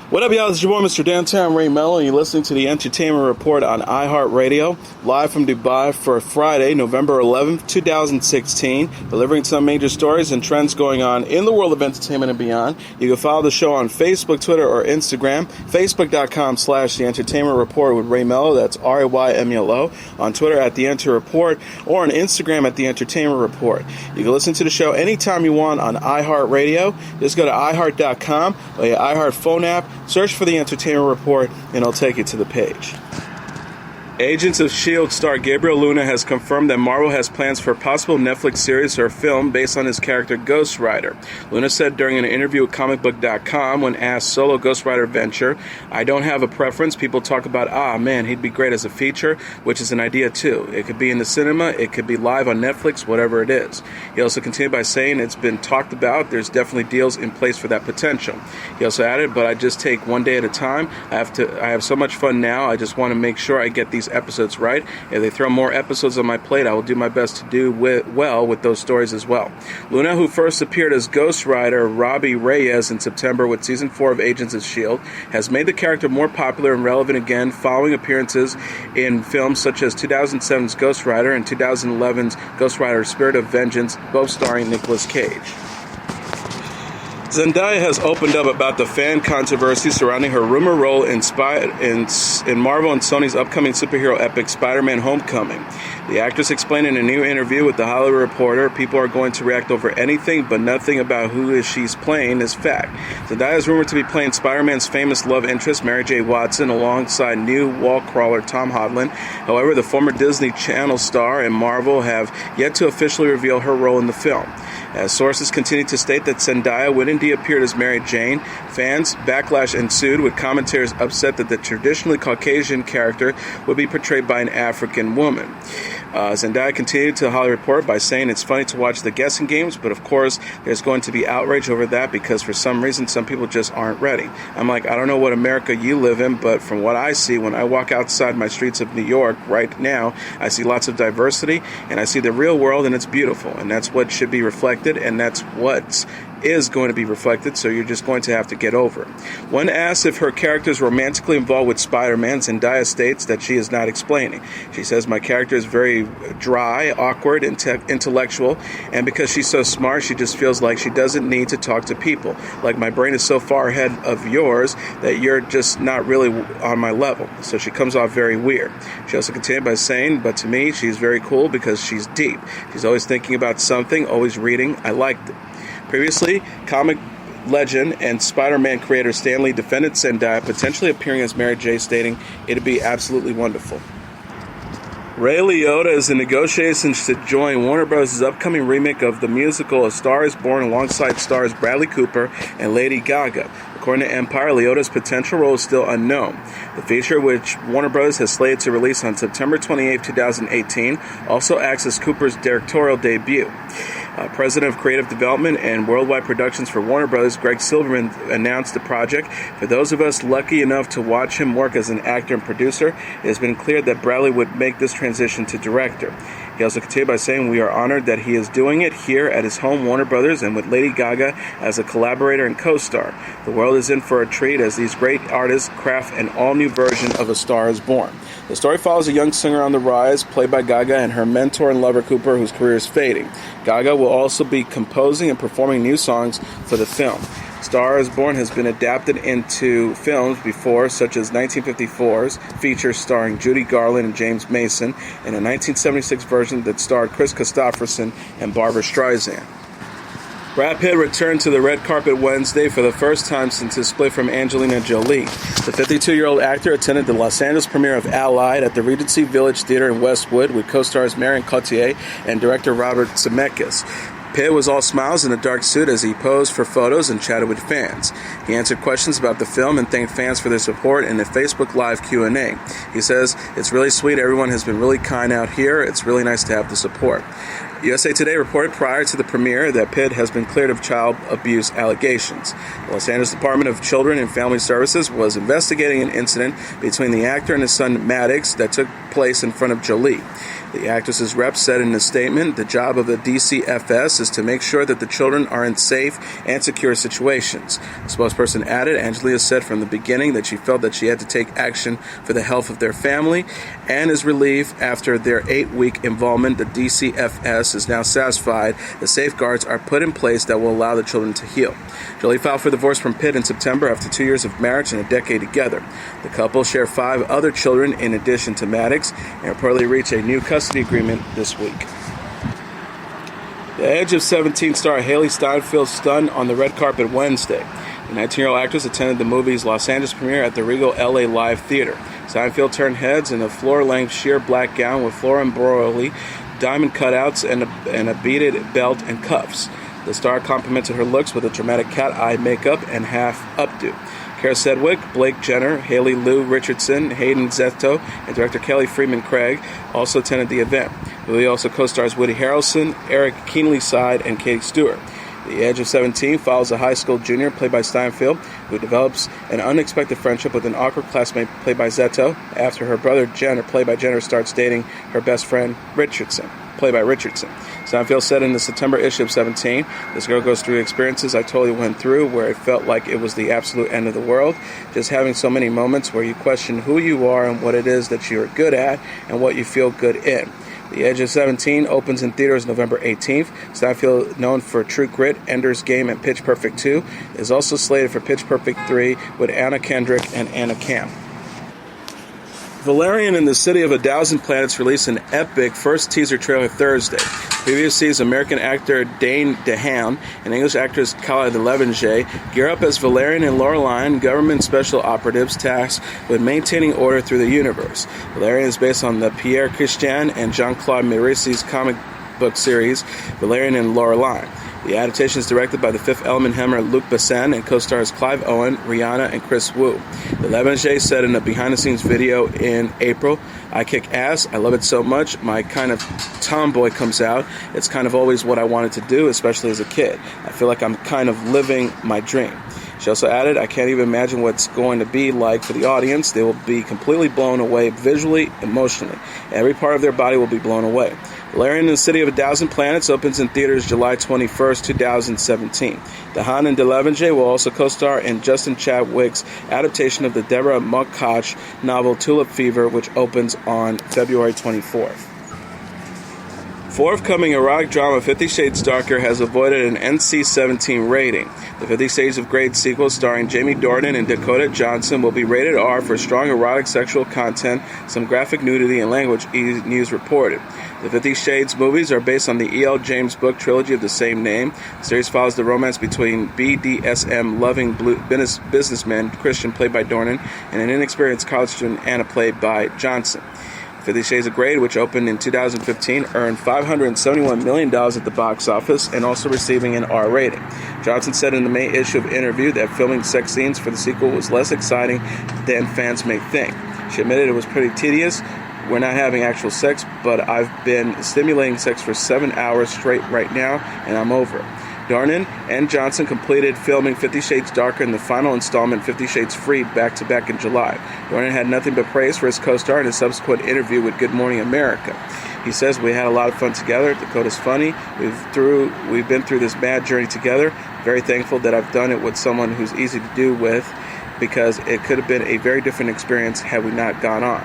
What up, y'all? This is your boy, Mr. Downtown Ray Melo, and you're listening to the Entertainment Report on iHeartRadio, live from Dubai for Friday, November 11th, 2016, delivering some major stories and trends going on in the world of entertainment and beyond. You can follow the show on Facebook, Twitter, or Instagram, facebook.com/The Entertainment Report with Ray Melo, that's RAYMELO, on Twitter at The Enter Report, or on Instagram at The Entertainment Report. You can listen to the show anytime you want on iHeartRadio. Just go to iHeart.com or your iHeart phone app, search for The Entertainment Report, and it'll take you to the page. Agents of S.H.I.E.L.D. star Gabriel Luna has confirmed that Marvel has plans for a possible Netflix series or film based on his character Ghost Rider. Luna said during an interview with comicbook.com when asked solo Ghost Rider venture, "I don't have a preference. People talk about, man, he'd be great as a feature," which is an idea too. It could be in the cinema, it could be live on Netflix, whatever it is. He also continued by saying it's been talked about. There's definitely deals in place for that potential. He also added, "But I just take one day at a time. I have so much fun now. I just want to make sure I get these episodes right. If they throw more episodes on my plate, I will do my best to do well with those stories as well." Luna, who first appeared as Ghost Rider Robbie Reyes in September with Season 4 of Agents of S.H.I.E.L.D., has made the character more popular and relevant again following appearances in films such as 2007's Ghost Rider and 2011's Ghost Rider Spirit of Vengeance, both starring Nicolas Cage. Zendaya has opened up about the fan controversy surrounding her rumor role in Marvel and Sony's upcoming superhero epic Spider-Man Homecoming. The actress explained in a new interview with The Hollywood Reporter, "People are going to react over anything, but nothing about who she's playing is fact." Zendaya is rumored to be playing Spider-Man's famous love interest, Mary J. Watson, alongside new wall crawler Tom Holland. However, the former Disney Channel star and Marvel have yet to officially reveal her role in the film. As sources continue to state that Zendaya would indeed appear as Mary Jane, fans' backlash ensued, with commentators upset that the traditionally Caucasian character would be portrayed by an African woman. Zendaya continued to the Hollywood Report by saying, "It's funny to watch the guessing games, but of course there's going to be outrage over that because for some reason some people just aren't ready." I'm like, I don't know what America you live in, but from what I see when I walk outside my streets of New York right now, I see lots of diversity and I see the real world, and it's beautiful, and that's what should be reflected, and that's what is going to be reflected, so you're just going to have to get over it. When asked if her character is romantically involved with Spider-Man, Zendaya states that she is not explaining. She says, "My character is very dry, awkward, intellectual, and because she's so smart, she just feels like she doesn't need to talk to people. Like, my brain is so far ahead of yours that you're just not really on my level." So she comes off very weird. She also continued by saying, "But to me, she's very cool because she's deep. She's always thinking about something, always reading. I liked it." Previously, comic legend and Spider-Man creator Stan Lee defended Zendaya potentially appearing as Mary J, stating, "It'd be absolutely wonderful." Ray Liotta is in negotiations to join Warner Bros.' upcoming remake of the musical A Star is Born alongside stars Bradley Cooper and Lady Gaga. According to Empire, Liotta's potential role is still unknown. The feature, which Warner Bros. Has slated to release on September 28, 2018, also acts as Cooper's directorial debut. President of Creative Development and Worldwide Productions for Warner Bros., Greg Silverman, announced the project. For those of us lucky enough to watch him work as an actor and producer, it has been clear that Bradley would make this transition to director. He also continued by saying, "We are honored that he is doing it here at his home Warner Brothers and with Lady Gaga as a collaborator and co-star. The world is in for a treat as these great artists craft an all-new version of A Star is Born." The story follows a young singer on the rise, played by Gaga, and her mentor and lover Cooper, whose career is fading. Gaga will also be composing and performing new songs for the film. Star is Born has been adapted into films before, such as 1954's feature starring Judy Garland and James Mason, and a 1976 version that starred Chris Christopherson and Barbra Streisand. Brad Pitt returned to the red carpet Wednesday for the first time since his split from Angelina Jolie. The 52-year-old actor attended the Los Angeles premiere of Allied at the Regency Village Theater in Westwood with co-stars Marion Cotillard and director Robert Zemeckis. Pitt was all smiles in a dark suit as he posed for photos and chatted with fans. He answered questions about the film and thanked fans for their support in a Facebook Live Q&A. He says, "It's really sweet. Everyone has been really kind out here. It's really nice to have the support." USA Today reported prior to the premiere that Pitt has been cleared of child abuse allegations. The Los Angeles Department of Children and Family Services was investigating an incident between the actor and his son Maddox that took place in front of Jolie. The actress's rep said in a statement, "The job of the DCFS is to make sure that the children are in safe and secure situations." The spokesperson added, Angelina said from the beginning that she felt that she had to take action for the health of their family and is relieved after their 8-week involvement. The DCFS is now satisfied the safeguards are put in place that will allow the children to heal. Jolie filed for divorce from Pitt in September after 2 years of marriage and a decade together. The couple share 5 other children in addition to Maddox and reportedly reached a new custody agreement this week. The Edge of 17 star Hailee Steinfeld stunned on the red carpet Wednesday. The 19-year-old actress attended the movie's Los Angeles premiere at the Regal LA Live Theater. Steinfeld turned heads in a floor-length sheer black gown with floral embroidery, diamond cutouts, and a beaded belt and cuffs. The star complimented her looks with a dramatic cat-eye makeup and half updo. Cara Sedgwick, Blac Chyna, Haley Lou Richardson, Hayden Zetto, and director Kelly Freeman Craig also attended the event. The movie also co-stars Woody Harrelson, Eric Keenly-Side, and Katie Stewart. The Edge of 17 follows a high school junior played by Steinfeld who develops an unexpected friendship with an awkward classmate played by Zetto after her brother Jenner, played by Jenner, starts dating her best friend Richardson, played by Richardson. Steinfeld said in the September issue of 17, "This girl goes through experiences I totally went through where it felt like it was the absolute end of the world. Just having so many moments where you question who you are and what it is that you are good at and what you feel good in." The Edge of 17 opens in theaters November 18th. Steinfeld, known for True Grit, Ender's Game, and Pitch Perfect 2, is also slated for Pitch Perfect 3 with Anna Kendrick and Anna Camp. Valerian and the City of a Thousand Planets released an epic first teaser trailer Thursday. Preview sees American actor Dane DeHaan and English actress Cara Delevingne gear up as Valerian and Laureline, government special operatives tasked with maintaining order through the universe. Valerian is based on the Pierre Christian and Jean-Claude Méris's comic book series, Valerian and Laureline. The adaptation is directed by the Fifth Element hammer Luc Besson and co-stars Clive Owen, Rihanna, and Chris Wu. Delevingne said in a behind-the-scenes video in April, "I kick ass. I love it so much. My kind of tomboy comes out. It's kind of always what I wanted to do, especially as a kid. I feel like I'm kind of living my dream." She also added, "I can't even imagine what's going to be like for the audience. They will be completely blown away visually, emotionally. Every part of their body will be blown away." Valerian and the City of a Thousand Planets opens in theaters July 21st, 2017. DeHaan and Delevingne will also co-star in Justin Chadwick's adaptation of the Deborah Mokach novel Tulip Fever, which opens on February 24th. Forthcoming erotic drama 50 Shades Darker has avoided an NC-17 rating. The 50 Shades of Grey sequel starring Jamie Dornan and Dakota Johnson will be rated R for strong erotic sexual content, some graphic nudity, and language, E! News reported. The 50 Shades movies are based on the E.L. James book trilogy of the same name. The series follows the romance between BDSM-loving businessman Christian, played by Dornan, and an inexperienced college student Anna, played by Johnson. 50 Shades of Grey, which opened in 2015, earned $571 million at the box office and also receiving an R rating. Johnson said in the May issue of Interview that filming sex scenes for the sequel was less exciting than fans may think. She admitted it was pretty tedious. "We're not having actual sex, but I've been stimulating sex for 7 hours straight right now, and I'm over it." Dornan and Johnson completed filming 50 Shades Darker and the final installment, 50 Shades Freed, back-to-back in July. Dornan had nothing but praise for his co-star in a subsequent interview with Good Morning America. He says, "We had a lot of fun together. Dakota's funny. We've been through this bad journey together. Very thankful that I've done it with someone who's easy to do with, because it could have been a very different experience had we not gone on."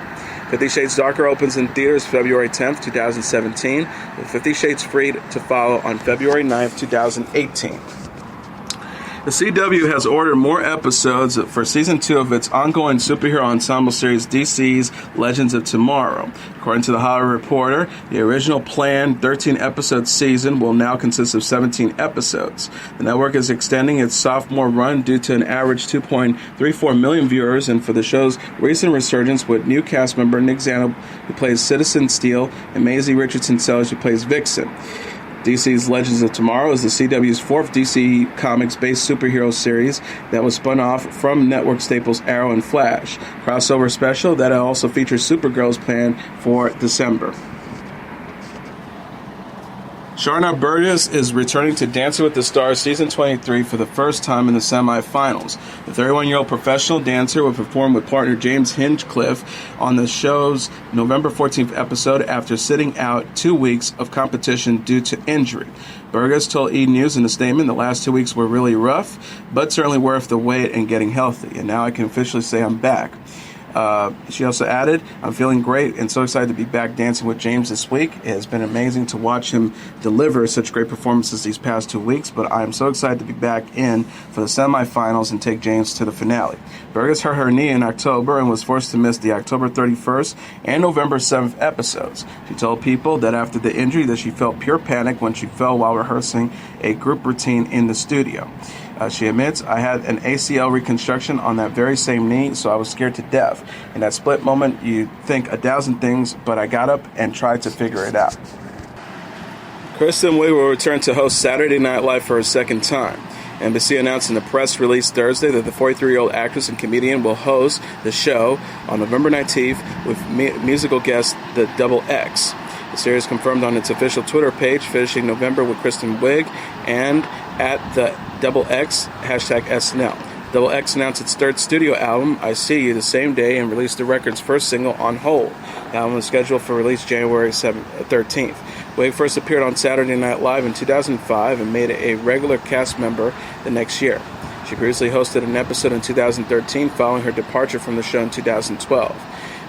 50 Shades Darker opens in theaters February 10th, 2017, with 50 Shades Freed to follow on February 9th, 2018. The CW has ordered more episodes for Season 2 of its ongoing superhero ensemble series DC's Legends of Tomorrow. According to The Hollywood Reporter, the original planned 13-episode season will now consist of 17 episodes. The network is extending its sophomore run due to an average 2.34 million viewers, and for the show's recent resurgence with new cast member Nick Zano, who plays Citizen Steel, and Maisie Richardson-Sellers, who plays Vixen. DC's Legends of Tomorrow is the CW's 4th DC Comics-based superhero series that was spun off from network staples Arrow and Flash. Crossover special that also features Supergirl's planned for December. Sharna Burgess is returning to Dancing with the Stars Season 23 for the first time in the semifinals. The 31-year-old professional dancer will perform with partner James Hinchcliffe on the show's November 14th episode after sitting out 2 weeks of competition due to injury. Burgess told E! News in a statement, "The last 2 weeks were really rough, but certainly worth the wait and getting healthy. And now I can officially say I'm back." She also added, "I'm feeling great and so excited to be back dancing with James this week. It has been amazing to watch him deliver such great performances these past 2 weeks, but I am so excited to be back in for the semifinals and take James to the finale." Burgess hurt her knee in October and was forced to miss the October 31st and November 7th episodes. She told People that after the injury that she felt pure panic when she fell while rehearsing a group routine in the studio. She admits, "I had an ACL reconstruction on that very same knee, so I was scared to death. In that split moment, you think 1,000 things, but I got up and tried to figure it out." Kristen Wiig will return to host Saturday Night Live for a second time. NBC announced in a press release Thursday that the 43-year-old actress and comedian will host the show on November 19th with musical guest The Double X. The series confirmed on its official Twitter page, finishing November with Kristen Wiig and at the Double X #SNL. Double X announced its third studio album, I See You, the same day and released the record's first single, On Hold. The album is scheduled for release January 13th. Wiig first appeared on Saturday Night Live in 2005 and made a regular cast member the next year. She previously hosted an episode in 2013 following her departure from the show in 2012.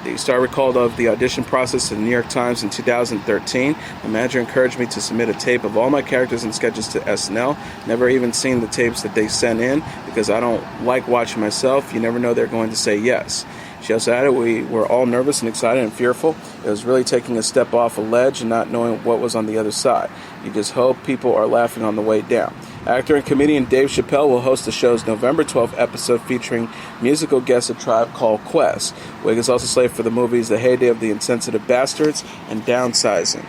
The star recalled of the audition process to the New York Times in 2013. "The manager encouraged me to submit a tape of all my characters and sketches to SNL. Never even seen the tapes that they sent in because I don't like watching myself. You never know they're going to say yes." She also added, "We were all nervous and excited and fearful. It was really taking a step off a ledge and not knowing what was on the other side. You just hope people are laughing on the way down." Actor and comedian Dave Chappelle will host the show's November 12th episode featuring musical guest A Tribe Called Quest. Wiig is also slated for the movies The Heyday of the Insensitive Bastards and Downsizing.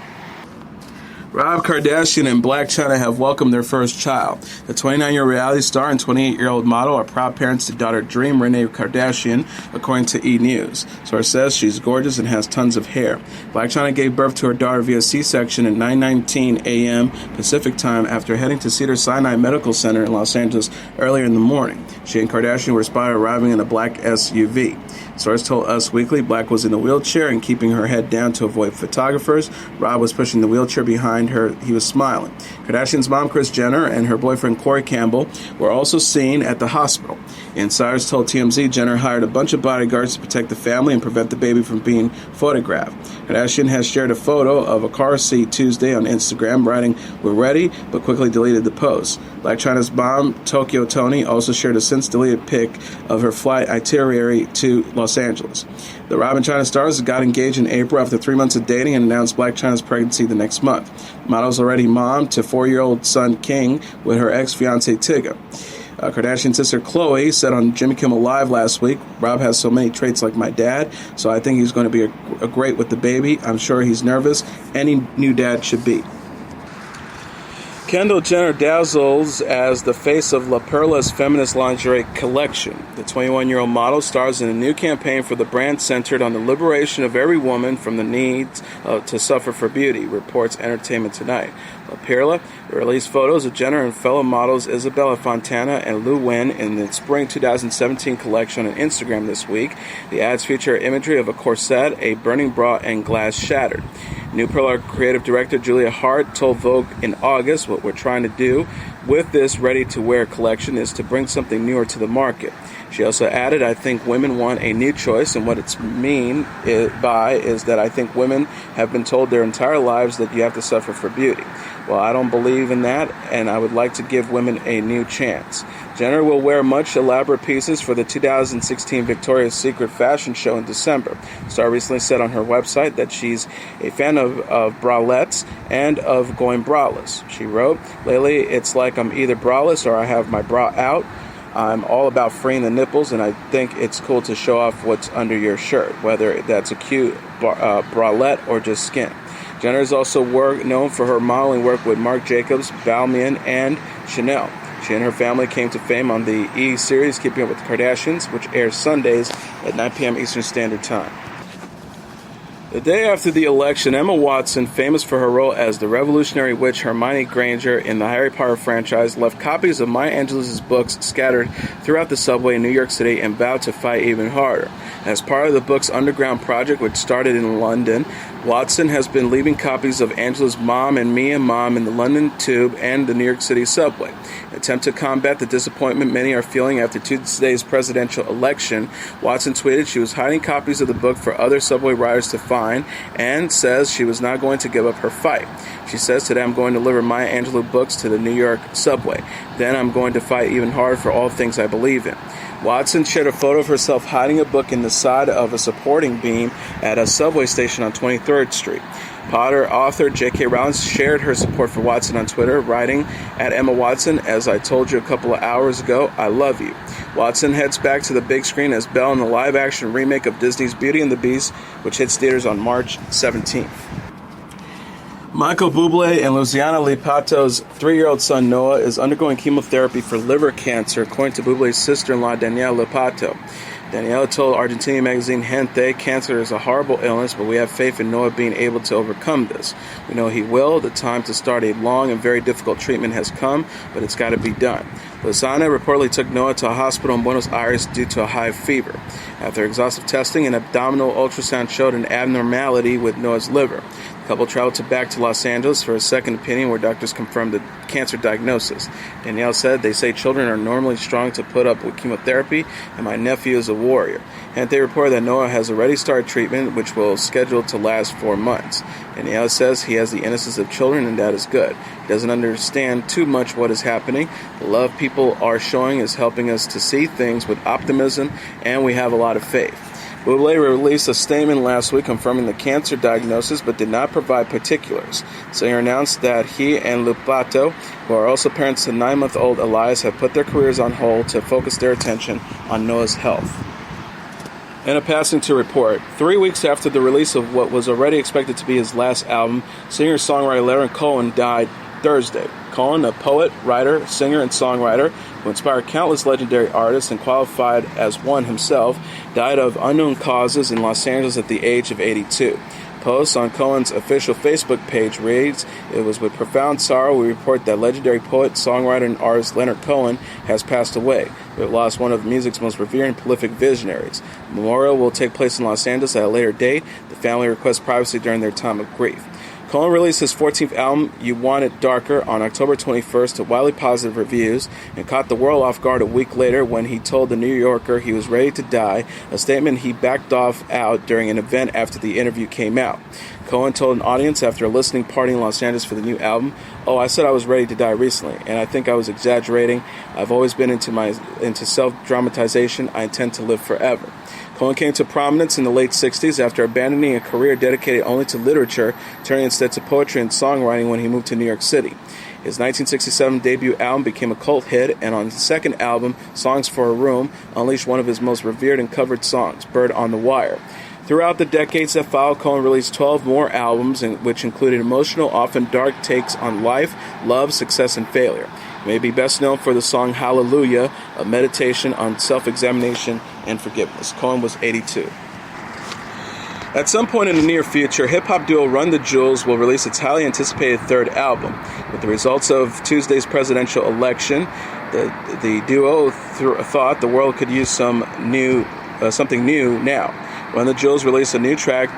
Rob Kardashian and Blac Chyna have welcomed their first child. The 29-year-old reality star and 28-year-old model are proud parents to daughter Dream Renee Kardashian, according to E! News. Source says she's gorgeous and has tons of hair. Blac Chyna gave birth to her daughter via C-section at 9:19 a.m. Pacific time after heading to Cedars-Sinai Medical Center in Los Angeles earlier in the morning. She and Kardashian were spotted arriving in a black SUV. Source told Us Weekly Blac was in a wheelchair and keeping her head down to avoid photographers. Rob was pushing the wheelchair behind her. He was smiling. Kardashian's mom, Kris Jenner, and her boyfriend, Corey Campbell, were also seen at the hospital. Insiders told TMZ Jenner hired a bunch of bodyguards to protect the family and prevent the baby from being photographed. Kardashian has shared a photo of a car seat Tuesday on Instagram, writing, "We're ready," but quickly deleted the post. Blac Chyna's mom, Tokyo Toni, also shared a since-deleted pic of her flight itinerary to Los Angeles. The Rob and Chyna stars got engaged in April after 3 months of dating and announced Blac Chyna's pregnancy the next month. The model's already mom to 4-year-old son King with her ex-fiancé Tyga. Kardashian's sister Khloe said on Jimmy Kimmel Live last week, "Rob has so many traits like my dad, so I think he's going to be a great with the baby. I'm sure he's nervous. Any new dad should be." Kendall Jenner dazzles as the face of Perla's feminist lingerie collection. The 21-year-old model stars in a new campaign for the brand centered on the liberation of every woman from the need to suffer for beauty, reports Entertainment Tonight. Perla released photos of Jenner and fellow models Isabella Fontana and Lu Wen in the spring 2017 collection on Instagram this week. The ads feature imagery of a corset, a burning bra, and glass shattered. New Perla creative director Julia Hart told Vogue in August, "What we're trying to do with this ready-to-wear collection is to bring something newer to the market." She also added, "I think women want a new choice, and what it's mean by is that I think women have been told their entire lives that you have to suffer for beauty. Well, I don't believe in that, and I would like to give women a new chance." Jenner will wear much elaborate pieces for the 2016 Victoria's Secret fashion show in December. The star recently said on her website that she's a fan of bralettes and of going braless. She wrote, "Lately, it's like I'm either braless or I have my bra out. I'm all about freeing the nipples, and I think it's cool to show off what's under your shirt, whether that's a cute bralette or just skin." Jenner is also known for her modeling work with Marc Jacobs, Balmain, and Chanel. She and her family came to fame on the E! series Keeping Up with the Kardashians, which airs Sundays at 9 p.m. Eastern Standard Time. The day after the election, Emma Watson, famous for her role as the revolutionary witch Hermione Granger in the Harry Potter franchise, left copies of Maya Angelou's books scattered throughout the subway in New York City and vowed to fight even harder. As part of the book's underground project, which started in London, Watson has been leaving copies of Angelou's Mom and Me and Mom in the London Tube and the New York City subway. In an attempt to combat the disappointment many are feeling after Tuesday's presidential election, Watson tweeted she was hiding copies of the book for other subway riders to find and says she was not going to give up her fight. She says, "Today I'm going to deliver Maya Angelou books to the New York subway. Then I'm going to fight even harder for all things I believe in." Watson shared a photo of herself hiding a book in the side of a supporting beam at a subway station on 23rd Street. Potter author J.K. Rowling shared her support for Watson on Twitter, writing, "At Emma Watson, as I told you a couple of hours ago, I love you." Watson heads back to the big screen as Belle in the live-action remake of Disney's Beauty and the Beast, which hits theaters on March 17th. Michael Bublé and Luciana Lipato's 3-year-old son Noah is undergoing chemotherapy for liver cancer, according to Bublé's sister-in-law Danielle Lipato. Danielle told Argentinian magazine Gente, "Cancer is a horrible illness, but we have faith in Noah being able to overcome this. We know he will. The time to start a long and very difficult treatment has come, but it's got to be done." Luciana reportedly took Noah to a hospital in Buenos Aires due to a high fever. After exhaustive testing, an abdominal ultrasound showed an abnormality with Noah's liver. The couple traveled back to Los Angeles for a second opinion where doctors confirmed the cancer diagnosis. Danielle said, "They say children are normally strong to put up with chemotherapy, and my nephew is a warrior." And they reported that Noah has already started treatment, which will schedule to last 4 months. Danielle says he has the innocence of children, and that is good. He doesn't understand too much what is happening. The love people are showing is helping us to see things with optimism, and we have a lot of faith. Bublé released a statement last week confirming the cancer diagnosis, but did not provide particulars. The singer announced that he and Lipato, who are also parents to 9-month-old Elias, have put their careers on hold to focus their attention on Noah's health. In a passing to report, 3 weeks after the release of what was already expected to be his last album, singer-songwriter Leonard Cohen died Thursday. Cohen, a poet, writer, singer, and songwriter who inspired countless legendary artists and qualified as one himself, died of unknown causes in Los Angeles at the age of 82. Post on Cohen's official Facebook page reads, "It was with profound sorrow we report that legendary poet, songwriter, and artist Leonard Cohen has passed away. We have lost one of music's most revered and prolific visionaries. The memorial will take place in Los Angeles at a later date. The family requests privacy during their time of grief." Cohen released his 14th album, You Want It Darker, on October 21st to wildly positive reviews and caught the world off guard a week later when he told The New Yorker he was ready to die, a statement he backed off out during an event after the interview came out. Cohen told an audience after a listening party in Los Angeles for the new album, "Oh, I said I was ready to die recently, and I think I was exaggerating. I've always been into self-dramatization. I intend to live forever." Cohen came to prominence in the late 60s after abandoning a career dedicated only to literature, turning instead to poetry and songwriting when he moved to New York City. His 1967 debut album became a cult hit, and on his second album, Songs for a Room, unleashed one of his most revered and covered songs, Bird on the Wire. Throughout the decades that followed, Cohen released 12 more albums, which included emotional, often dark takes on life, love, success, and failure. He may be best known for the song Hallelujah, a meditation on self-examination and forgiveness. Cohen was 82. At some point in the near future, hip-hop duo Run the Jewels will release its highly anticipated third album. With the results of Tuesday's presidential election, the duo thought the world could use something new now. Run the Jewels released a new track,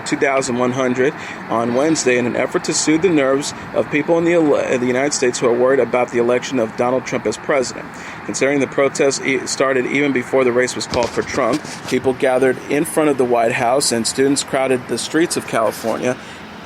2100, on Wednesday in an effort to soothe the nerves of people in the United States who are worried about the election of Donald Trump as president. Considering the protests started even before the race was called for Trump, people gathered in front of the White House and students crowded the streets of California.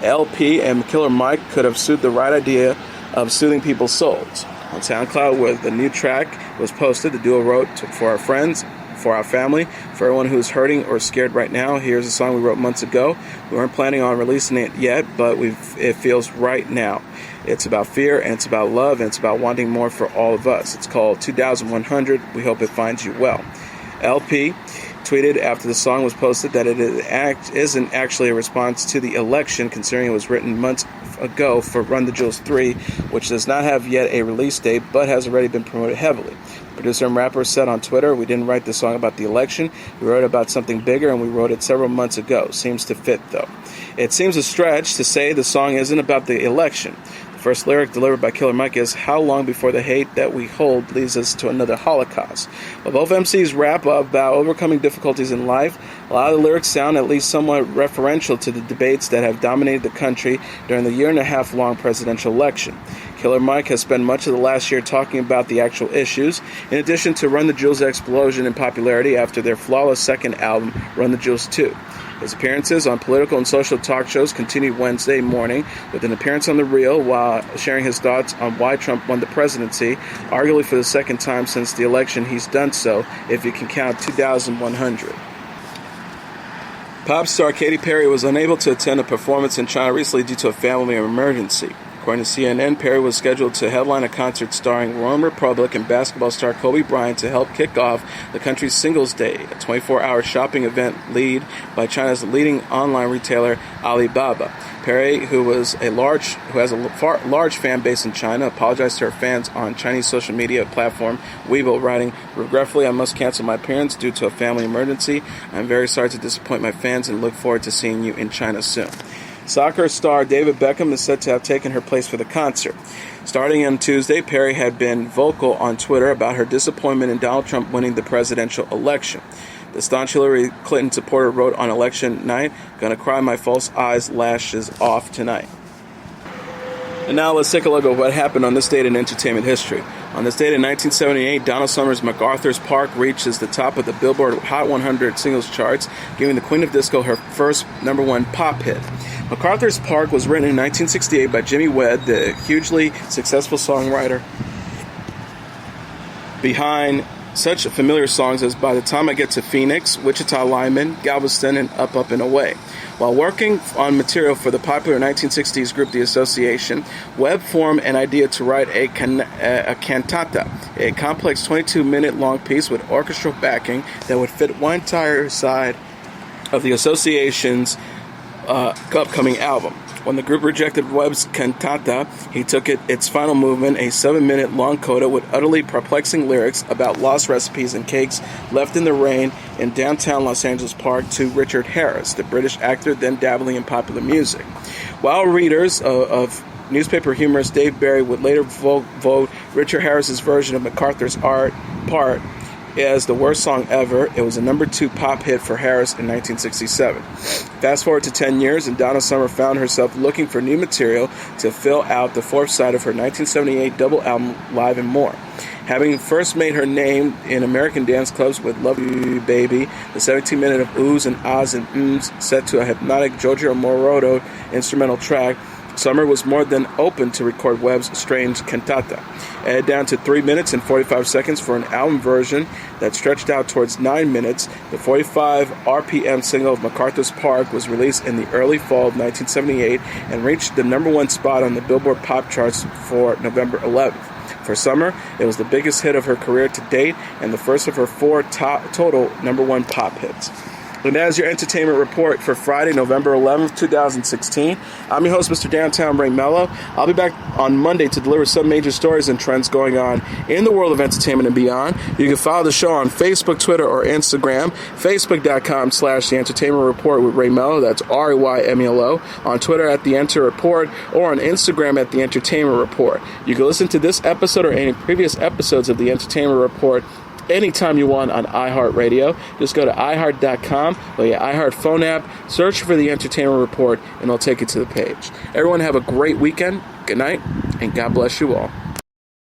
LP and Killer Mike could have sued the right idea of soothing people's souls. On SoundCloud, where the new track was posted, the duo wrote, "For our friends, for our family, for everyone who is hurting or scared right now, here's a song we wrote months ago. We weren't planning on releasing it yet, but it feels right now. It's about fear, and it's about love, and it's about wanting more for all of us. It's called 2100. We hope it finds you well." LP tweeted after the song was posted that it isn't actually a response to the election, considering it was written months ago for Run the Jewels 3, which does not have yet a release date, but has already been promoted heavily. The Producer and rapper said on Twitter, "We didn't write the song about the election. We wrote about something bigger, and we wrote it several months ago. Seems to fit, though." It seems a stretch to say the song isn't about the election. The first lyric delivered by Killer Mike is, "How long before the hate that we hold leads us to another Holocaust?" While both MCs rap about overcoming difficulties in life, a lot of the lyrics sound at least somewhat referential to the debates that have dominated the country during the year-and-a-half-long presidential election. Killer Mike has spent much of the last year talking about the actual issues, in addition to Run the Jewels' explosion in popularity after their flawless second album, Run the Jewels 2. His appearances on political and social talk shows continued Wednesday morning with an appearance on The Real while sharing his thoughts on why Trump won the presidency, arguably for the second time since the election he's done so, if you can count 2,100. Pop star Katy Perry was unable to attend a performance in China recently due to a family emergency. According to CNN, Perry was scheduled to headline a concert starring Roman Republic and basketball star Kobe Bryant to help kick off the country's Singles Day, a 24-hour shopping event led by China's leading online retailer Alibaba. Perry, who has a large fan base in China, apologized to her fans on Chinese social media platform Weibo, writing, "Regretfully, I must cancel my appearance due to a family emergency. I'm very sorry to disappoint my fans and look forward to seeing you in China soon." Soccer star David Beckham is said to have taken her place for the concert. Starting on Tuesday, Perry had been vocal on Twitter about her disappointment in Donald Trump winning the presidential election. The staunch Hillary Clinton supporter wrote on election night, "Gonna cry my false eyes lashes off tonight." And now let's take a look at what happened on this date in entertainment history. On this date in 1978, Donna Summer's MacArthur's Park reaches the top of the Billboard Hot 100 singles charts, giving the Queen of Disco her first #1 pop hit. MacArthur's Park was written in 1968 by Jimmy Webb, the hugely successful songwriter behind such familiar songs as By the Time I Get to Phoenix, Wichita Lineman, Galveston, and Up, Up, and Away. While working on material for the popular 1960s group The Association, Webb formed an idea to write a cantata, a complex 22-minute long piece with orchestral backing that would fit one entire side of The Association's upcoming album. When the group rejected Webb's cantata, he took its final movement, a 7-minute long coda with utterly perplexing lyrics about lost recipes and cakes left in the rain in downtown Los Angeles Park, to Richard Harris, the British actor then dabbling in popular music. While readers of newspaper humorist Dave Barry would later vote Richard Harris's version of MacArthur's part as the worst song ever, it was a #2 pop hit for Harris in 1967. Fast forward to 10 years, and Donna Summer found herself looking for new material to fill out the fourth side of her 1978 double album, Live and More. Having first made her name in American dance clubs with Love You Baby, the 17-minute of oohs and ahs and mms set to a hypnotic Giorgio Moroder instrumental track, Summer was more than open to record Webb's strange cantata. Added down to 3 minutes and 45 seconds for an album version that stretched out towards 9 minutes, the 45 RPM single of MacArthur's Park was released in the early fall of 1978 and reached the #1 spot on the Billboard pop charts for November 11th. For Summer, it was the biggest hit of her career to date and the first of her 4 total #1 pop hits. And that is your entertainment report for Friday, November 11th, 2016. I'm your host, Mr. Downtown Ray Melo. I'll be back on Monday to deliver some major stories and trends going on in the world of entertainment and beyond. You can follow the show on Facebook, Twitter, or Instagram. Facebook.com/The Entertainment Report with Ray Melo. That's RAYMELO. On Twitter at The Enter Report, or on Instagram at The Entertainment Report. You can listen to this episode or any previous episodes of The Entertainment Report anytime you want on iHeartRadio. Just go to iHeart.com or your iHeart phone app, search for The Entertainment Report, and it'll take you to the page. Everyone have a great weekend, good night, and God bless you all.